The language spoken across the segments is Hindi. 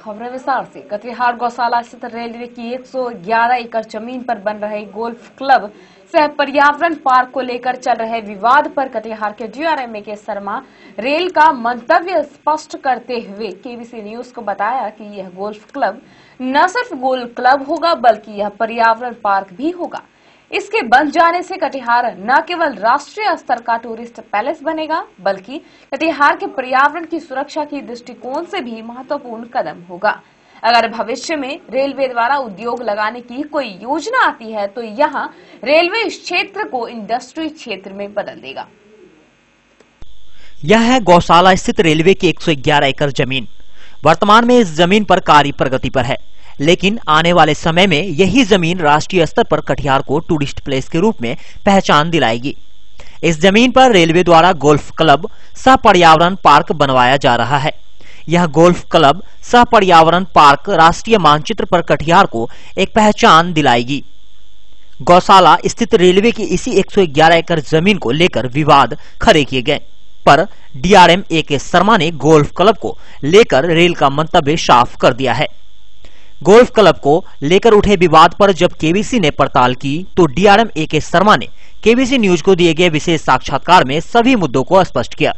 खबरें विस्तार से। कटिहार गौशाला स्थित रेलवे की 111 एकड़ जमीन पर बन रहे गोल्फ क्लब सह पर्यावरण पार्क को लेकर चल रहे विवाद पर कटिहार के डीआरएम के शर्मा रेल का मंतव्य स्पष्ट करते हुए केबीसी न्यूज को बताया कि यह गोल्फ क्लब न सिर्फ गोल्फ क्लब होगा बल्कि यह पर्यावरण पार्क भी होगा। इसके बन जाने से कटिहार न केवल राष्ट्रीय स्तर का टूरिस्ट पैलेस बनेगा बल्कि कटिहार के पर्यावरण की सुरक्षा की दृष्टिकोण से भी महत्वपूर्ण कदम होगा। अगर भविष्य में रेलवे द्वारा उद्योग लगाने की कोई योजना आती है तो यहाँ रेलवे इस क्षेत्र को इंडस्ट्री क्षेत्र में बदल देगा। यह है गौशाला स्थित रेलवे की 111 एकड़ जमीन। वर्तमान में इस जमीन पर कार्य प्रगति पर है, लेकिन आने वाले समय में यही जमीन राष्ट्रीय स्तर पर कटिहार को टूरिस्ट प्लेस के रूप में पहचान दिलाएगी। इस जमीन पर रेलवे द्वारा गोल्फ क्लब सह पर्यावरण पार्क बनवाया जा रहा है। यह गोल्फ क्लब सह पर्यावरण पार्क राष्ट्रीय मानचित्र पर कटिहार को एक पहचान दिलाएगी। गौशाला स्थित रेलवे की इसी 111 एकड़ जमीन को लेकर विवाद खड़े किए गए, पर डीआरएम ए.के. शर्मा ने गोल्फ क्लब को लेकर रेल का मंतव्य साफ कर दिया है। गोल्फ क्लब को लेकर उठे विवाद पर जब केबीसी ने पड़ताल की तो डीआरएम ए.के. शर्मा ने केबीसी न्यूज को दिए गए विशेष साक्षात्कार में सभी मुद्दों को स्पष्ट किया।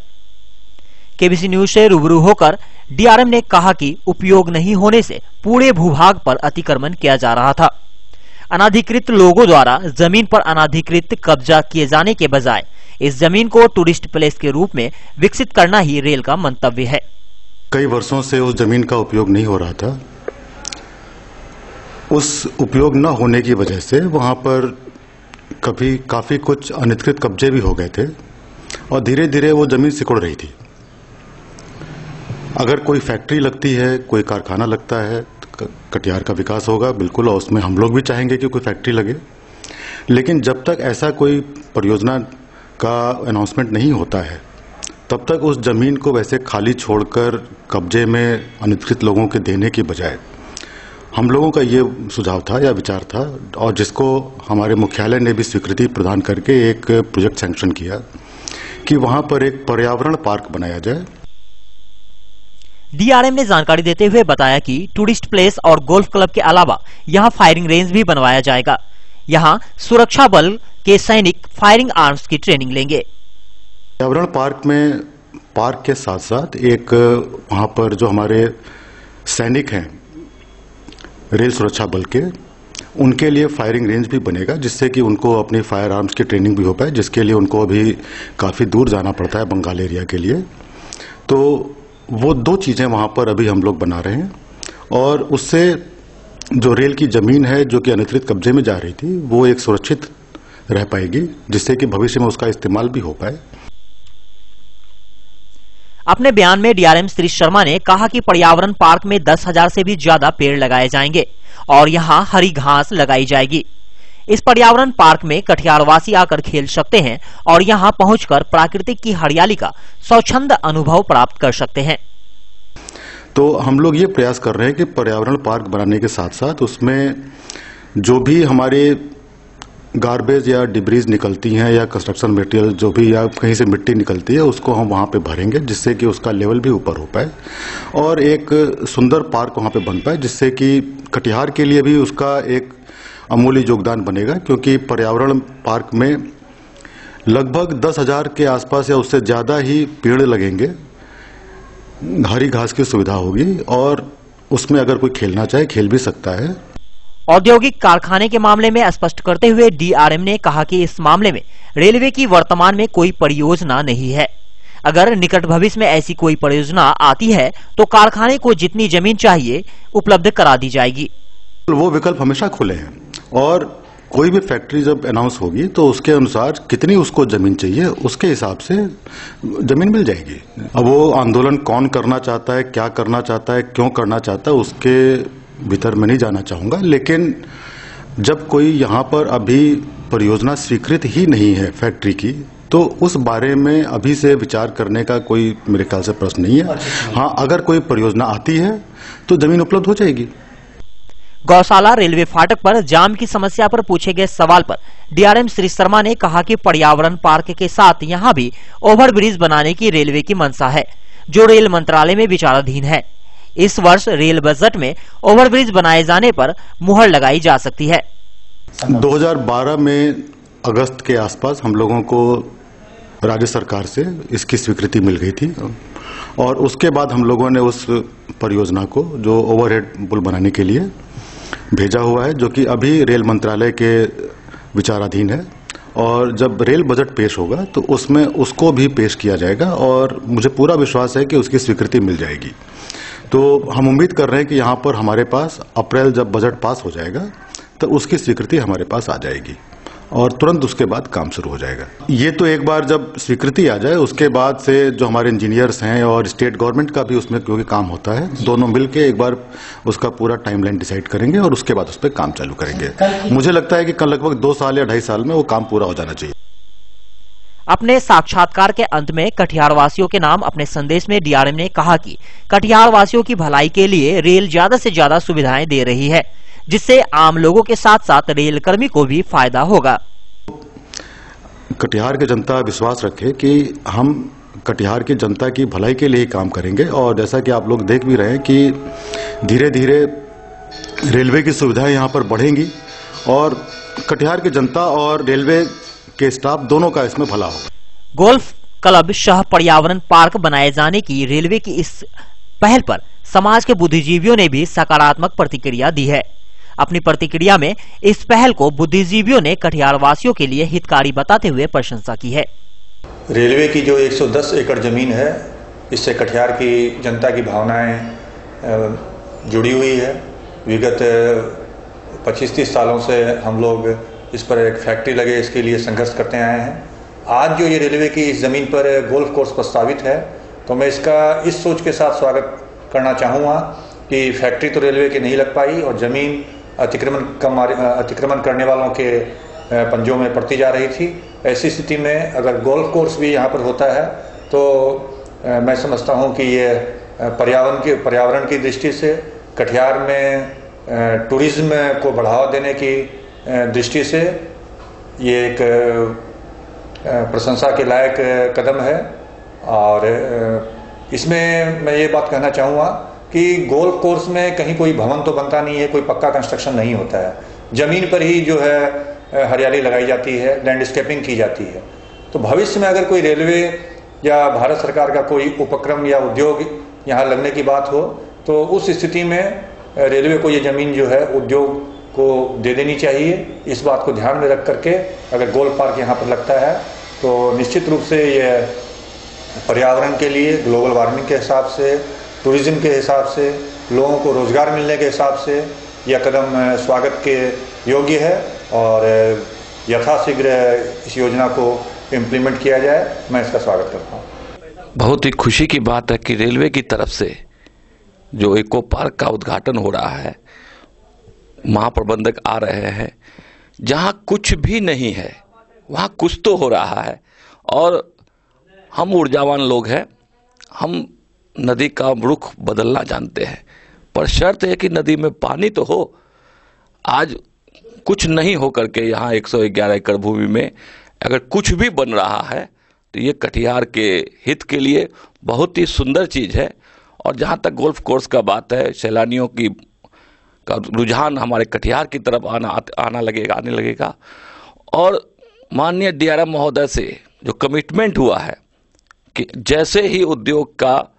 केबीसी न्यूज से रूबरू होकर डीआरएम ने कहा कि उपयोग नहीं होने से पूरे भूभाग पर अतिक्रमण किया जा रहा था। अनाधिकृत लोगों द्वारा जमीन पर अनाधिकृत कब्जा किए जाने के बजाय इस जमीन को टूरिस्ट प्लेस के रूप में विकसित करना ही रेल का मंतव्य है। कई वर्षों से उस जमीन का उपयोग नहीं हो रहा था। उस उपयोग न होने की वजह से वहां पर काफी कुछ अनधिकृत कब्जे भी हो गए थे और धीरे धीरे वो जमीन सिकुड़ रही थी। अगर कोई फैक्ट्री लगती है, कोई कारखाना लगता है, कटिहार का विकास होगा बिल्कुल, और उसमें हम लोग भी चाहेंगे कि कोई फैक्ट्री लगे। लेकिन जब तक ऐसा कोई परियोजना का अनाउंसमेंट नहीं होता है तब तक उस जमीन को वैसे खाली छोड़कर कब्जे में अनधिकृत लोगों के देने की बजाय हम लोगों का ये सुझाव था या विचार था, और जिसको हमारे मुख्यालय ने भी स्वीकृति प्रदान करके एक प्रोजेक्ट सैंक्शन किया कि वहां पर एक पर्यावरण पार्क बनाया जाए। डीआरएम ने जानकारी देते हुए बताया कि टूरिस्ट प्लेस और गोल्फ क्लब के अलावा यहां फायरिंग रेंज भी बनवाया जाएगा। यहां सुरक्षा बल के सैनिक फायरिंग आर्म्स की ट्रेनिंग लेंगे। पर्यावरण पार्क में पार्क के साथ साथ एक वहां पर जो हमारे सैनिक हैं रेल सुरक्षा बल के, उनके लिए फायरिंग रेंज भी बनेगा, जिससे कि उनको अपनी फायर आर्म्स की ट्रेनिंग भी हो पाए, जिसके लिए उनको अभी काफी दूर जाना पड़ता है बंगाल एरिया के लिए। तो वो दो चीजें वहां पर अभी हम लोग बना रहे हैं, और उससे जो रेल की जमीन है जो कि अनधिकृत कब्जे में जा रही थी वो एक सुरक्षित रह पाएगी, जिससे कि भविष्य में उसका इस्तेमाल भी हो पाए। अपने बयान में डीआरएम श्री शर्मा ने कहा कि पर्यावरण पार्क में 10,000 से भी ज्यादा पेड़ लगाए जाएंगे और यहां हरी घास लगाई जाएगी। इस पर्यावरण पार्क में कटिहारवासी आकर खेल सकते हैं और यहां पहुंचकर प्राकृतिक की हरियाली का स्वच्छंद अनुभव प्राप्त कर सकते हैं। तो हम लोग ये प्रयास कर रहे हैं कि पर्यावरण पार्क बनाने के साथ साथ उसमें जो भी हमारे गार्बेज या डिब्रीज निकलती हैं या कंस्ट्रक्शन मटेरियल जो भी या कहीं से मिट्टी निकलती है उसको हम वहां पे भरेंगे, जिससे कि उसका लेवल भी ऊपर हो पाए और एक सुंदर पार्क वहां पे बन पाए, जिससे कि कटिहार के लिए भी उसका एक अमूल्य योगदान बनेगा। क्योंकि पर्यावरण पार्क में लगभग 10,000 के आसपास या उससे ज्यादा ही पेड़ लगेंगे, हरी घास की सुविधा होगी और उसमें अगर कोई खेलना चाहे खेल भी सकता है। औद्योगिक कारखाने के मामले में स्पष्ट करते हुए डीआरएम ने कहा कि इस मामले में रेलवे की वर्तमान में कोई परियोजना नहीं है। अगर निकट भविष्य में ऐसी कोई परियोजना आती है तो कारखाने को जितनी जमीन चाहिए उपलब्ध करा दी जाएगी। वो विकल्प हमेशा खुले हैं और कोई भी फैक्ट्री जब अनाउंस होगी तो उसके अनुसार कितनी उसको जमीन चाहिए उसके हिसाब से जमीन मिल जाएगी। अब वो आंदोलन कौन करना चाहता है, क्या करना चाहता है, क्यों करना चाहता है, उसके भीतर मैं नहीं जाना चाहूंगा। लेकिन जब कोई यहाँ पर अभी परियोजना स्वीकृत ही नहीं है फैक्ट्री की, तो उस बारे में अभी से विचार करने का कोई मेरे ख्याल से प्रश्न नहीं है। हाँ, अगर कोई परियोजना आती है तो जमीन उपलब्ध हो जाएगी। गौशाला रेलवे फाटक पर जाम की समस्या पर पूछे गए सवाल पर डीआरएम श्री शर्मा ने कहा कि पर्यावरण पार्क के साथ यहां भी ओवरब्रिज बनाने की रेलवे की मंशा है, जो रेल मंत्रालय में विचाराधीन है। इस वर्ष रेल बजट में ओवरब्रिज बनाए जाने पर मुहर लगाई जा सकती है। 2012 में अगस्त के आसपास हम लोगों को राज्य सरकार से इसकी स्वीकृति मिल गई थी और उसके बाद हम लोगों ने उस परियोजना को जो ओवरहेड पुल बनाने के लिए भेजा हुआ है, जो कि अभी रेल मंत्रालय के विचाराधीन है और जब रेल बजट पेश होगा तो उसमें उसको भी पेश किया जाएगा और मुझे पूरा विश्वास है कि उसकी स्वीकृति मिल जाएगी। तो हम उम्मीद कर रहे हैं कि यहाँ पर हमारे पास अप्रैल जब बजट पास हो जाएगा तो उसकी स्वीकृति हमारे पास आ जाएगी और तुरंत उसके बाद काम शुरू हो जाएगा। ये तो एक बार जब स्वीकृति आ जाए उसके बाद से जो हमारे इंजीनियर्स हैं और स्टेट गवर्नमेंट का भी उसमें क्योंकि काम होता है, दोनों मिलकर एक बार उसका पूरा टाइमलाइन डिसाइड करेंगे और उसके बाद उस पर काम चालू करेंगे। मुझे लगता है कि लगभग 2 साल या 2.5 साल में वो काम पूरा हो जाना चाहिए। अपने साक्षात्कार के अंत में कटिहार वासियों के नाम अपने संदेश में डीआरएम ने कहा कि कटिहार वासियों की भलाई के लिए रेल ज्यादा से ज्यादा सुविधाएं दे रही है, जिससे आम लोगों के साथ साथ रेल कर्मी को भी फायदा होगा। कटिहार की जनता विश्वास रखे कि हम कटिहार की जनता की भलाई के लिए ही काम करेंगे और जैसा कि आप लोग देख भी रहे हैं कि धीरे धीरे रेलवे की सुविधाएं यहां पर बढ़ेंगी और कटिहार की जनता और रेलवे के स्टाफ दोनों का इसमें भला होगा। गोल्फ क्लब सह पर्यावरण पार्क बनाए जाने की रेलवे की इस पहल पर समाज के बुद्धिजीवियों ने भी सकारात्मक प्रतिक्रिया दी है। अपनी प्रतिक्रिया में इस पहल को बुद्धिजीवियों ने कटिहार वासियों के लिए हितकारी बताते हुए प्रशंसा की है। रेलवे की जो 110 एकड़ जमीन है, इससे कटिहार की जनता की भावनाएं जुड़ी हुई है। विगत 25-30 सालों से हम लोग इस पर एक फैक्ट्री लगे इसके लिए संघर्ष करते आए हैं। आज जो ये रेलवे की इस जमीन पर गोल्फ कोर्स प्रस्तावित है, तो मैं इसका इस सोच के साथ स्वागत करना चाहूँगा कि फैक्ट्री तो रेलवे की नहीं लग पाई और जमीन अतिक्रमण करने वालों के पंजों में पड़ती जा रही थी। ऐसी स्थिति में अगर गोल्फ कोर्स भी यहाँ पर होता है तो मैं समझता हूँ कि ये पर्यावरण की दृष्टि से, कटिहार में टूरिज्म को बढ़ावा देने की दृष्टि से ये एक प्रशंसा के लायक कदम है। और इसमें मैं ये बात कहना चाहूँगा कि गोल्फ कोर्स में कहीं कोई भवन तो बनता नहीं है, कोई पक्का कंस्ट्रक्शन नहीं होता है। जमीन पर ही जो है हरियाली लगाई जाती है, लैंडस्केपिंग की जाती है। तो भविष्य में अगर कोई रेलवे या भारत सरकार का कोई उपक्रम या उद्योग यहाँ लगने की बात हो तो उस स्थिति में रेलवे को ये जमीन जो है उद्योग को दे देनी चाहिए। इस बात को ध्यान में रख करके अगर गोल्फ पार्क यहाँ पर लगता है तो निश्चित रूप से ये पर्यावरण के लिए, ग्लोबल वार्मिंग के हिसाब से, टूरिज्म के हिसाब से, लोगों को रोजगार मिलने के हिसाब से यह कदम स्वागत के योग्य है और यथाशीघ्र इस योजना को इम्प्लीमेंट किया जाए। मैं इसका स्वागत करता हूँ। बहुत ही खुशी की बात है कि रेलवे की तरफ से जो इको पार्क का उद्घाटन हो रहा है, महाप्रबंधक आ रहे हैं। जहां कुछ भी नहीं है वहां कुछ तो हो रहा है और हम ऊर्जावान लोग हैं। हम नदी का रुख बदलना जानते हैं, पर शर्त है कि नदी में पानी तो हो। आज कुछ नहीं हो करके यहाँ 111 एकड़ भूमि में अगर कुछ भी बन रहा है तो ये कटिहार के हित के लिए बहुत ही सुंदर चीज़ है। और जहाँ तक गोल्फ कोर्स का बात है, सैलानियों की का रुझान हमारे कटिहार की तरफ आने लगेगा। और माननीय डीआरएम महोदय से जो कमिटमेंट हुआ है कि जैसे ही उद्योग का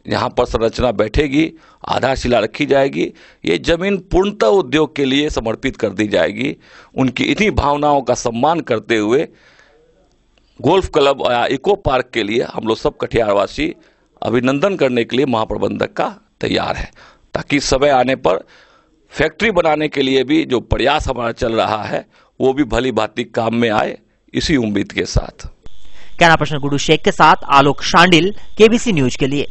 यहाँ पर संरचना बैठेगी, आधारशिला रखी जाएगी, ये जमीन पूर्णतः उद्योग के लिए समर्पित कर दी जाएगी। उनकी इन्हीं भावनाओं का सम्मान करते हुए गोल्फ क्लब या इको पार्क के लिए हम लोग सब कटिहारवासी अभिनंदन करने के लिए महाप्रबंधक का तैयार है, ताकि समय आने पर फैक्ट्री बनाने के लिए भी जो प्रयास हमारा चल रहा है वो भी भली भांति काम में आए, इसी उम्मीद के साथ। कैमरा पर्सन गुरु शेख के साथ आलोक शांडिल, केबीसी न्यूज के लिए।